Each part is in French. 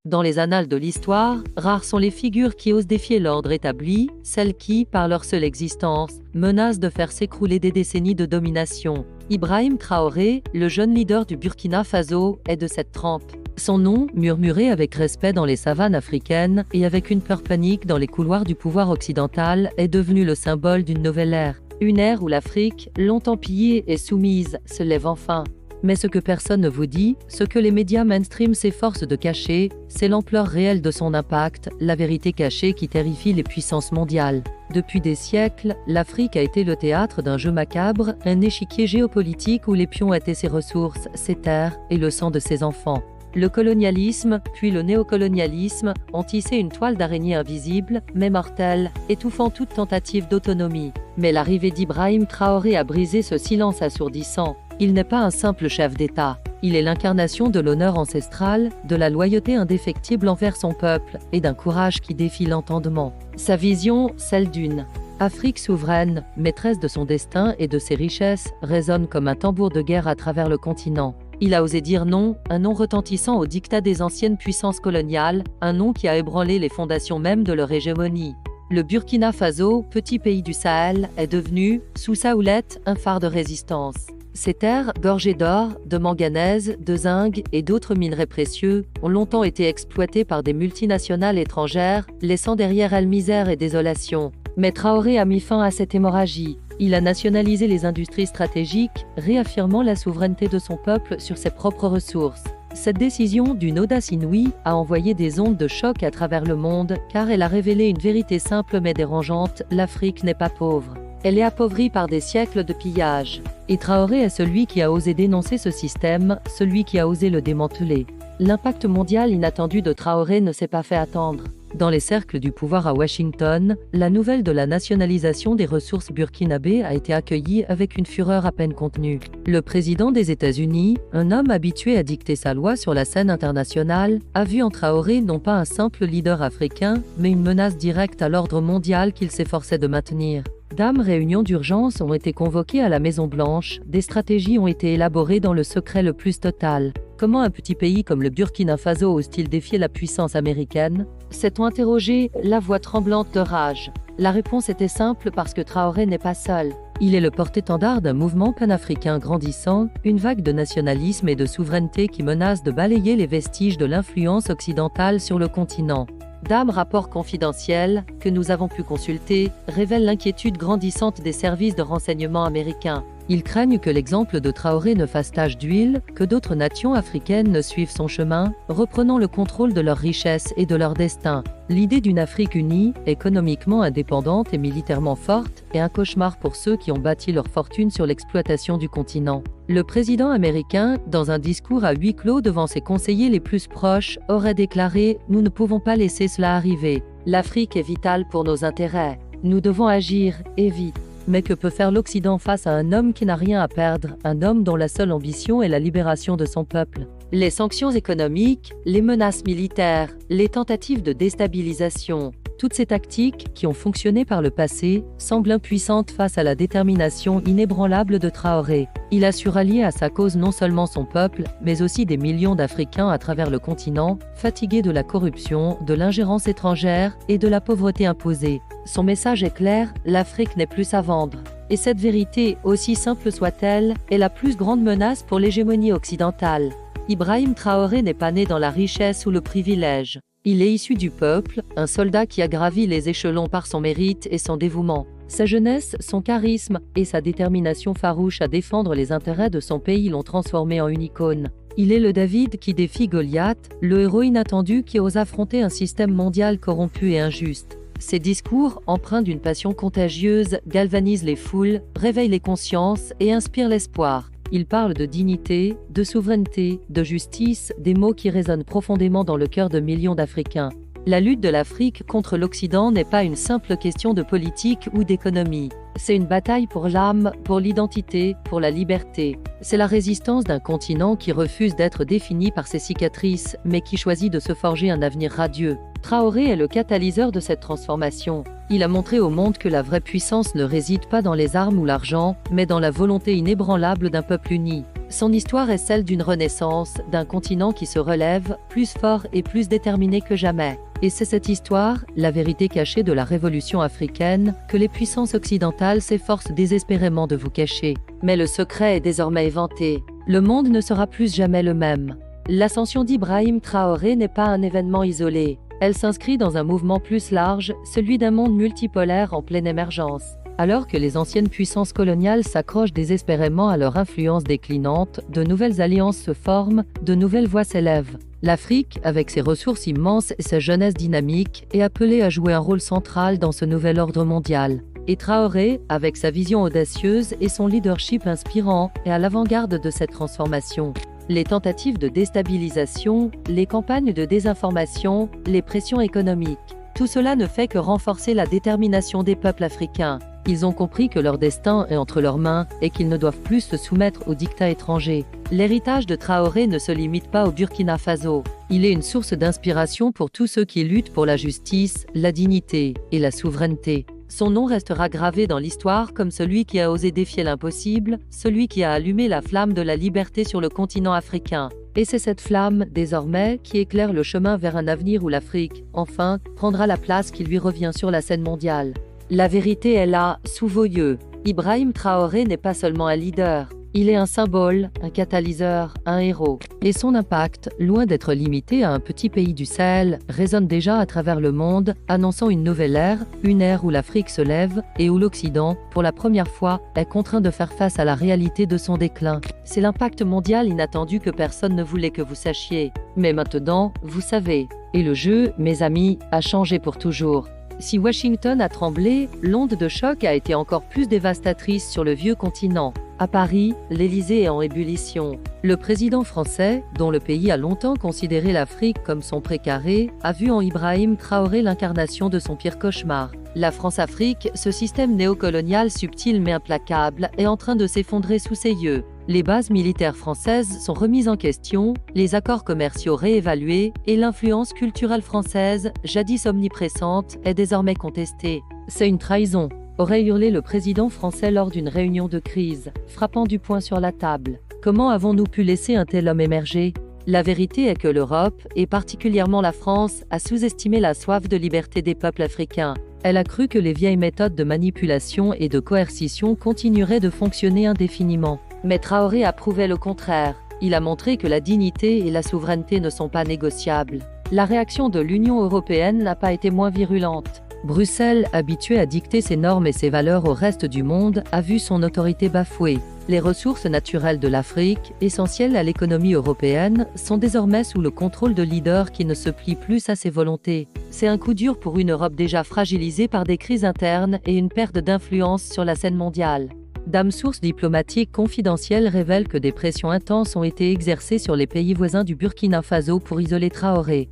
Dans les annales de l'histoire, rares sont les figures qui osent défier l'ordre établi, celles qui, par leur seule existence, menacent de faire s'écrouler des décennies de domination. Ibrahim Traoré, le jeune leader du Burkina Faso, est de cette trempe. Son nom, murmuré avec respect dans les savanes africaines et avec une peur panique dans les couloirs du pouvoir occidental, est devenu le symbole d'une nouvelle ère. Une ère où l'Afrique, longtemps pillée et soumise, se lève enfin. Mais ce que personne ne vous dit, ce que les médias mainstream s'efforcent de cacher, c'est l'ampleur réelle de son impact, la vérité cachée qui terrifie les puissances mondiales. Depuis des siècles, l'Afrique a été le théâtre d'un jeu macabre, un échiquier géopolitique où les pions étaient ses ressources, ses terres et le sang de ses enfants. Le colonialisme, puis le néocolonialisme, ont tissé une toile d'araignée invisible, mais mortelle, étouffant toute tentative d'autonomie. Mais l'arrivée d'Ibrahim Traoré a brisé ce silence assourdissant. Il n'est pas un simple chef d'État. Il est l'incarnation de l'honneur ancestral, de la loyauté indéfectible envers son peuple et d'un courage qui défie l'entendement. Sa vision, celle d'une Afrique souveraine, maîtresse de son destin et de ses richesses, résonne comme un tambour de guerre à travers le continent. Il a osé dire non, un non retentissant au diktat des anciennes puissances coloniales, un non qui a ébranlé les fondations mêmes de leur hégémonie. Le Burkina Faso, petit pays du Sahel, est devenu, sous sa houlette, un phare de résistance. Ces terres, gorgées d'or, de manganèse, de zinc et d'autres minerais précieux, ont longtemps été exploitées par des multinationales étrangères, laissant derrière elles misère et désolation. Mais Traoré a mis fin à cette hémorragie. Il a nationalisé les industries stratégiques, réaffirmant la souveraineté de son peuple sur ses propres ressources. Cette décision, d'une audace inouïe, a envoyé des ondes de choc à travers le monde, car elle a révélé une vérité simple mais dérangeante: l'Afrique n'est pas pauvre. Elle est appauvrie par des siècles de pillage. Et Traoré est celui qui a osé dénoncer ce système, celui qui a osé le démanteler. L'impact mondial inattendu de Traoré ne s'est pas fait attendre. Dans les cercles du pouvoir à Washington, la nouvelle de la nationalisation des ressources burkinabées a été accueillie avec une fureur à peine contenue. Le président des États-Unis, un homme habitué à dicter sa loi sur la scène internationale, a vu en Traoré non pas un simple leader africain, mais une menace directe à l'ordre mondial qu'il s'efforçait de maintenir. Réunions d'urgence ont été convoquées à la Maison-Blanche, des stratégies ont été élaborées dans le secret le plus total. Comment un petit pays comme le Burkina Faso ose-t-il défier la puissance américaine? S'est-on interrogé, la voix tremblante de rage? La réponse était simple: parce que Traoré n'est pas seul. Il est le porte-étendard d'un mouvement panafricain grandissant, une vague de nationalisme et de souveraineté qui menace de balayer les vestiges de l'influence occidentale sur le continent. Rapport confidentiel, que nous avons pu consulter, révèle l'inquiétude grandissante des services de renseignement américains. Ils craignent que l'exemple de Traoré ne fasse tache d'huile, que d'autres nations africaines ne suivent son chemin, reprenant le contrôle de leurs richesses et de leur destin. L'idée d'une Afrique unie, économiquement indépendante et militairement forte, est un cauchemar pour ceux qui ont bâti leur fortune sur l'exploitation du continent. Le président américain, dans un discours à huis clos devant ses conseillers les plus proches, aurait déclaré « Nous ne pouvons pas laisser cela arriver. L'Afrique est vitale pour nos intérêts. Nous devons agir, et vite. » Mais que peut faire l'Occident face à un homme qui n'a rien à perdre, un homme dont la seule ambition est la libération de son peuple? Les sanctions économiques, les menaces militaires, les tentatives de déstabilisation, toutes ces tactiques, qui ont fonctionné par le passé, semblent impuissantes face à la détermination inébranlable de Traoré. Il a su rallier à sa cause non seulement son peuple, mais aussi des millions d'Africains à travers le continent, fatigués de la corruption, de l'ingérence étrangère et de la pauvreté imposée. Son message est clair: l'Afrique n'est plus à vendre. Et cette vérité, aussi simple soit-elle, est la plus grande menace pour l'hégémonie occidentale. Ibrahim Traoré n'est pas né dans la richesse ou le privilège. Il est issu du peuple, un soldat qui a gravi les échelons par son mérite et son dévouement. Sa jeunesse, son charisme et sa détermination farouche à défendre les intérêts de son pays l'ont transformé en une icône. Il est le David qui défie Goliath, le héros inattendu qui ose affronter un système mondial corrompu et injuste. Ses discours, empreints d'une passion contagieuse, galvanisent les foules, réveillent les consciences et inspirent l'espoir. Il parle de dignité, de souveraineté, de justice, des mots qui résonnent profondément dans le cœur de millions d'Africains. La lutte de l'Afrique contre l'Occident n'est pas une simple question de politique ou d'économie. C'est une bataille pour l'âme, pour l'identité, pour la liberté. C'est la résistance d'un continent qui refuse d'être défini par ses cicatrices, mais qui choisit de se forger un avenir radieux. Traoré est le catalyseur de cette transformation. Il a montré au monde que la vraie puissance ne réside pas dans les armes ou l'argent, mais dans la volonté inébranlable d'un peuple uni. Son histoire est celle d'une renaissance, d'un continent qui se relève, plus fort et plus déterminé que jamais. Et c'est cette histoire, la vérité cachée de la révolution africaine, que les puissances occidentales s'efforcent désespérément de vous cacher. Mais le secret est désormais éventé. Le monde ne sera plus jamais le même. L'ascension d'Ibrahim Traoré n'est pas un événement isolé. Elle s'inscrit dans un mouvement plus large, celui d'un monde multipolaire en pleine émergence. Alors que les anciennes puissances coloniales s'accrochent désespérément à leur influence déclinante, de nouvelles alliances se forment, de nouvelles voix s'élèvent. L'Afrique, avec ses ressources immenses et sa jeunesse dynamique, est appelée à jouer un rôle central dans ce nouvel ordre mondial. Et Traoré, avec sa vision audacieuse et son leadership inspirant, est à l'avant-garde de cette transformation. Les tentatives de déstabilisation, les campagnes de désinformation, les pressions économiques, tout cela ne fait que renforcer la détermination des peuples africains. Ils ont compris que leur destin est entre leurs mains et qu'ils ne doivent plus se soumettre aux dictats étrangers. L'héritage de Traoré ne se limite pas au Burkina Faso. Il est une source d'inspiration pour tous ceux qui luttent pour la justice, la dignité et la souveraineté. Son nom restera gravé dans l'histoire comme celui qui a osé défier l'impossible, celui qui a allumé la flamme de la liberté sur le continent africain. Et c'est cette flamme, désormais, qui éclaire le chemin vers un avenir où l'Afrique, enfin, prendra la place qui lui revient sur la scène mondiale. La vérité est là, sous vos yeux. Ibrahim Traoré n'est pas seulement un leader. Il est un symbole, un catalyseur, un héros. Et son impact, loin d'être limité à un petit pays du Sahel, résonne déjà à travers le monde, annonçant une nouvelle ère, une ère où l'Afrique se lève et où l'Occident, pour la première fois, est contraint de faire face à la réalité de son déclin. C'est l'impact mondial inattendu que personne ne voulait que vous sachiez. Mais maintenant, vous savez. Et le jeu, mes amis, a changé pour toujours. Si Washington a tremblé, l'onde de choc a été encore plus dévastatrice sur le vieux continent. À Paris, l'Élysée est en ébullition. Le président français, dont le pays a longtemps considéré l'Afrique comme son précaré, a vu en Ibrahim Traoré l'incarnation de son pire cauchemar. La France-Afrique, ce système néocolonial subtil mais implacable, est en train de s'effondrer sous ses yeux. Les bases militaires françaises sont remises en question, les accords commerciaux réévalués et l'influence culturelle française, jadis omniprésente, est désormais contestée. C'est une trahison, aurait hurlé le président français lors d'une réunion de crise, frappant du poing sur la table. Comment avons-nous pu laisser un tel homme émerger ? La vérité est que l'Europe, et particulièrement la France, a sous-estimé la soif de liberté des peuples africains. Elle a cru que les vieilles méthodes de manipulation et de coercition continueraient de fonctionner indéfiniment. Mais Traoré a prouvé le contraire. Il a montré que la dignité et la souveraineté ne sont pas négociables. La réaction de l'Union européenne n'a pas été moins virulente. Bruxelles, habituée à dicter ses normes et ses valeurs au reste du monde, a vu son autorité bafouée. Les ressources naturelles de l'Afrique, essentielles à l'économie européenne, sont désormais sous le contrôle de leaders qui ne se plient plus à ses volontés. C'est un coup dur pour une Europe déjà fragilisée par des crises internes et une perte d'influence sur la scène mondiale. Sources diplomatiques confidentielles révèlent que des pressions intenses ont été exercées sur les pays voisins du Burkina Faso pour isoler Traoré.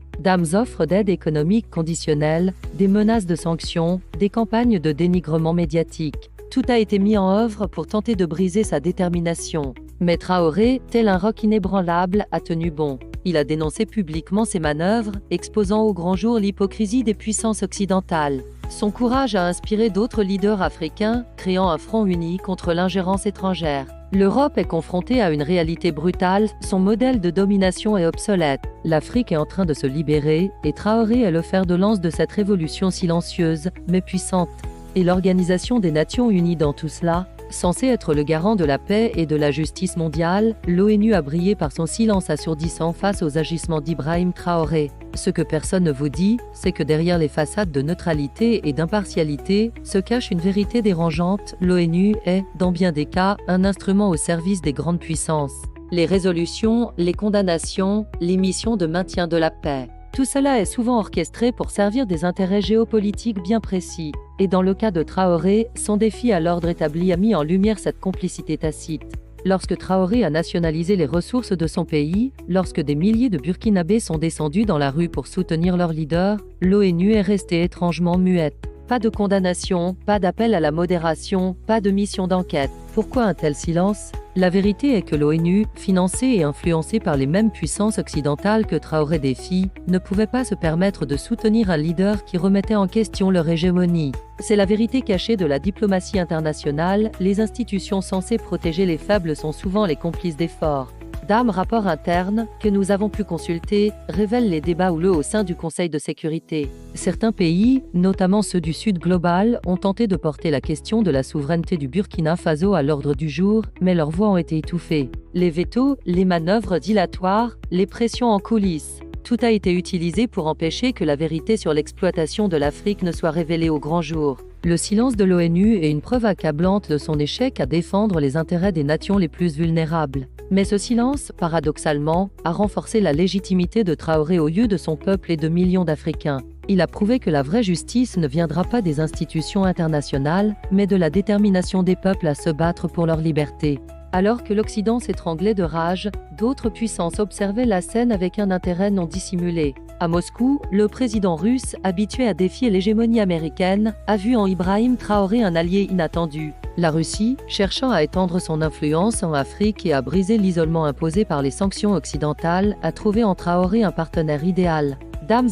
Offre d'aide économique conditionnelle, des menaces de sanctions, des campagnes de dénigrement médiatique. Tout a été mis en œuvre pour tenter de briser sa détermination. Mais Traoré, tel un roc inébranlable, a tenu bon. Il a dénoncé publiquement ses manœuvres, exposant au grand jour l'hypocrisie des puissances occidentales. Son courage a inspiré d'autres leaders africains, créant un front uni contre l'ingérence étrangère. L'Europe est confrontée à une réalité brutale, son modèle de domination est obsolète. L'Afrique est en train de se libérer, et Traoré est le fer de lance de cette révolution silencieuse, mais puissante. Et l'Organisation des Nations Unies dans tout cela, censée être le garant de la paix et de la justice mondiale, l'ONU a brillé par son silence assourdissant face aux agissements d'Ibrahim Traoré. Ce que personne ne vous dit, c'est que derrière les façades de neutralité et d'impartialité, se cache une vérité dérangeante. L'ONU est, dans bien des cas, un instrument au service des grandes puissances. Les résolutions, les condamnations, les missions de maintien de la paix. Tout cela est souvent orchestré pour servir des intérêts géopolitiques bien précis. Et dans le cas de Traoré, son défi à l'ordre établi a mis en lumière cette complicité tacite. Lorsque Traoré a nationalisé les ressources de son pays, lorsque des milliers de Burkinabés sont descendus dans la rue pour soutenir leur leader, l'ONU est restée étrangement muette. Pas de condamnation, pas d'appel à la modération, pas de mission d'enquête. Pourquoi un tel silence? La vérité est que l'ONU, financée et influencée par les mêmes puissances occidentales que Traoré défie, ne pouvait pas se permettre de soutenir un leader qui remettait en question leur hégémonie. C'est la vérité cachée de la diplomatie internationale, les institutions censées protéger les faibles sont souvent les complices des forts. Rapport interne, que nous avons pu consulter, révèle les débats houleux au sein du Conseil de sécurité. Certains pays, notamment ceux du Sud global, ont tenté de porter la question de la souveraineté du Burkina Faso à l'ordre du jour, mais leurs voix ont été étouffées. Les vétos, les manœuvres dilatoires, les pressions en coulisses. Tout a été utilisé pour empêcher que la vérité sur l'exploitation de l'Afrique ne soit révélée au grand jour. Le silence de l'ONU est une preuve accablante de son échec à défendre les intérêts des nations les plus vulnérables. Mais ce silence, paradoxalement, a renforcé la légitimité de Traoré aux yeux de son peuple et de millions d'Africains. Il a prouvé que la vraie justice ne viendra pas des institutions internationales, mais de la détermination des peuples à se battre pour leur liberté. Alors que l'Occident s'étranglait de rage, d'autres puissances observaient la scène avec un intérêt non dissimulé. À Moscou, le président russe, habitué à défier l'hégémonie américaine, a vu en Ibrahim Traoré un allié inattendu. La Russie, cherchant à étendre son influence en Afrique et à briser l'isolement imposé par les sanctions occidentales, a trouvé en Traoré un partenaire idéal.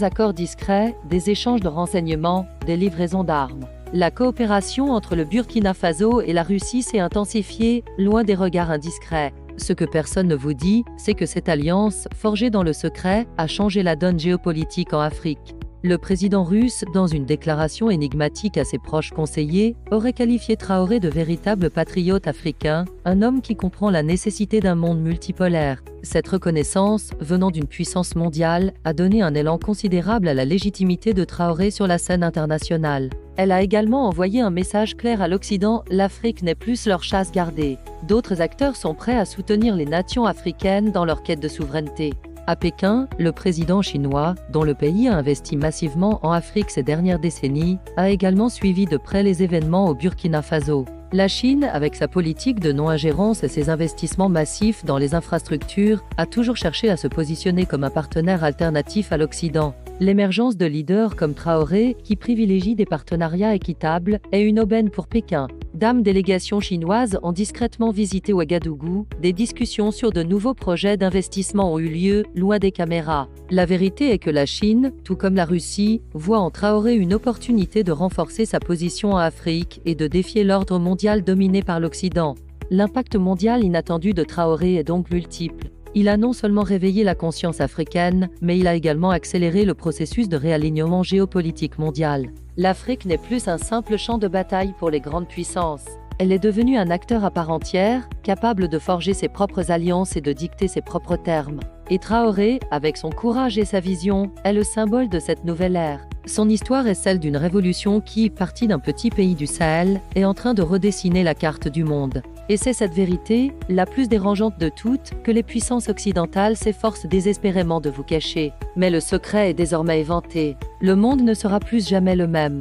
Accords discrets, des échanges de renseignements, des livraisons d'armes. La coopération entre le Burkina Faso et la Russie s'est intensifiée, loin des regards indiscrets. Ce que personne ne vous dit, c'est que cette alliance, forgée dans le secret, a changé la donne géopolitique en Afrique. Le président russe, dans une déclaration énigmatique à ses proches conseillers, aurait qualifié Traoré de véritable patriote africain, un homme qui comprend la nécessité d'un monde multipolaire. Cette reconnaissance, venant d'une puissance mondiale, a donné un élan considérable à la légitimité de Traoré sur la scène internationale. Elle a également envoyé un message clair à l'Occident, l'Afrique n'est plus leur chasse gardée. D'autres acteurs sont prêts à soutenir les nations africaines dans leur quête de souveraineté. À Pékin, le président chinois, dont le pays a investi massivement en Afrique ces dernières décennies, a également suivi de près les événements au Burkina Faso. La Chine, avec sa politique de non-ingérence et ses investissements massifs dans les infrastructures, a toujours cherché à se positionner comme un partenaire alternatif à l'Occident. L'émergence de leaders comme Traoré, qui privilégient des partenariats équitables, est une aubaine pour Pékin. Délégations chinoises ont discrètement visité Ouagadougou, des discussions sur de nouveaux projets d'investissement ont eu lieu, loin des caméras. La vérité est que la Chine, tout comme la Russie, voit en Traoré une opportunité de renforcer sa position en Afrique et de défier l'ordre mondial dominé par l'Occident. L'impact mondial inattendu de Traoré est donc multiple. Il a non seulement réveillé la conscience africaine, mais il a également accéléré le processus de réalignement géopolitique mondial. L'Afrique n'est plus un simple champ de bataille pour les grandes puissances. Elle est devenue un acteur à part entière, capable de forger ses propres alliances et de dicter ses propres termes. Et Traoré, avec son courage et sa vision, est le symbole de cette nouvelle ère. Son histoire est celle d'une révolution qui, partie d'un petit pays du Sahel, est en train de redessiner la carte du monde. Et c'est cette vérité, la plus dérangeante de toutes, que les puissances occidentales s'efforcent désespérément de vous cacher. Mais le secret est désormais éventé. Le monde ne sera plus jamais le même.